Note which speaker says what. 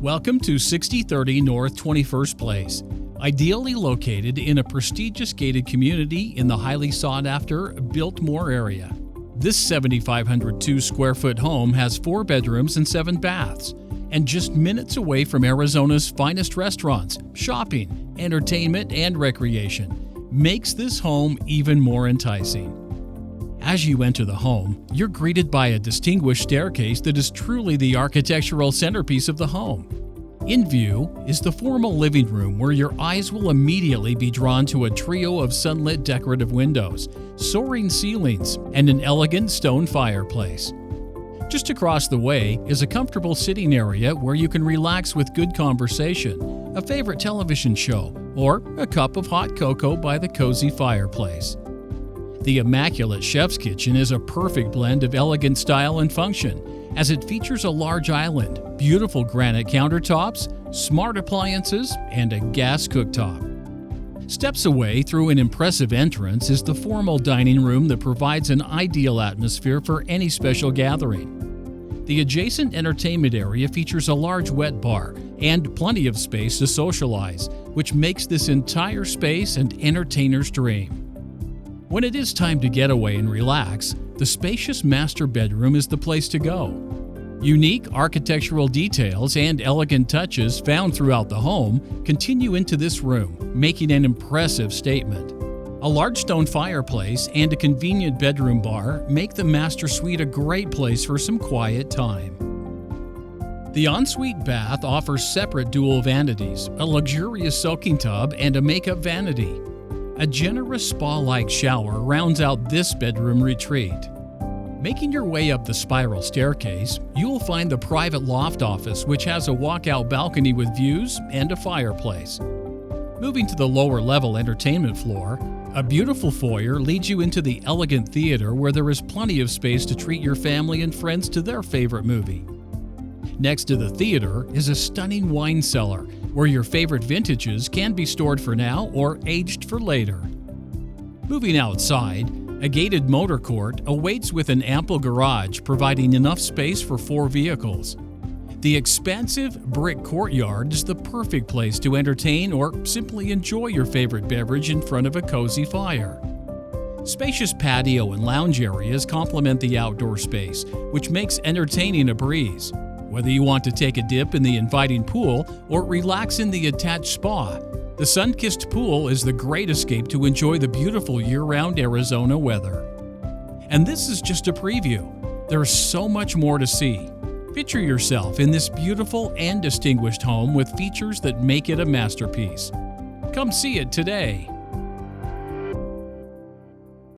Speaker 1: Welcome to 6030 North 21st Place, ideally located in a prestigious gated community in the highly sought-after Biltmore area. This 7,502 square foot home has 4 bedrooms and 7 baths, and just minutes away from Arizona's finest restaurants, shopping, entertainment, and recreation, makes this home even more enticing. As you enter the home, you're greeted by a distinguished staircase that is truly the architectural centerpiece of the home. In view is the formal living room where your eyes will immediately be drawn to a trio of sunlit decorative windows, soaring ceilings, and an elegant stone fireplace. Just across the way is a comfortable sitting area where you can relax with good conversation, a favorite television show, or a cup of hot cocoa by the cozy fireplace. The immaculate chef's kitchen is a perfect blend of elegant style and function, as it features a large island, beautiful granite countertops, smart appliances, and a gas cooktop. Steps away through an impressive entrance is the formal dining room that provides an ideal atmosphere for any special gathering. The adjacent entertainment area features a large wet bar and plenty of space to socialize, which makes this entire space an entertainer's dream. When it is time to get away and relax, the spacious master bedroom is the place to go. Unique architectural details and elegant touches found throughout the home continue into this room, making an impressive statement. A large stone fireplace and a convenient bedroom bar make the master suite a great place for some quiet time. The ensuite bath offers separate dual vanities, a luxurious soaking tub, and a makeup vanity. A generous spa-like shower rounds out this bedroom retreat. Making your way up the spiral staircase, you'll find the private loft office, which has a walkout balcony with views and a fireplace. Moving to the lower level entertainment floor, a beautiful foyer leads you into the elegant theater where there is plenty of space to treat your family and friends to their favorite movie. Next to the theater is a stunning wine cellar where your favorite vintages can be stored for now or aged for later. Moving outside, a gated motor court awaits with an ample garage providing enough space for 4 vehicles. The expansive brick courtyard is the perfect place to entertain or simply enjoy your favorite beverage in front of a cozy fire. Spacious patio and lounge areas complement the outdoor space, which makes entertaining a breeze. Whether you want to take a dip in the inviting pool or relax in the attached spa, the sun-kissed pool is the great escape to enjoy the beautiful year-round Arizona weather. And this is just a preview. There's so much more to see. Picture yourself in this beautiful and distinguished home with features that make it a masterpiece. Come see it today.